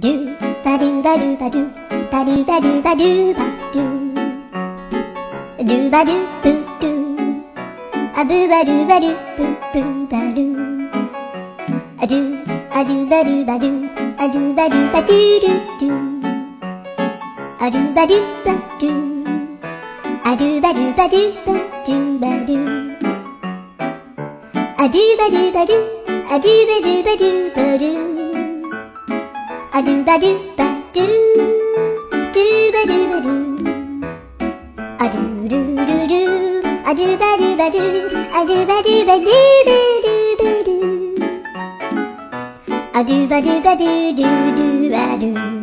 do ba do ba do ba do ba do ba do ba do ba do ba do boo do a boo ba do ba do boo boo ba do a do ba do ba do a do ba do ba do do do a do ba do ba do a do ba do ba do ba do ba do a do ba do ba do a do ba do ba do ba do a do ba do ba do do ba do ba do a do do do do a do ba do ba do a do ba do ba do ba do ba do a do ba do ba do do do ba do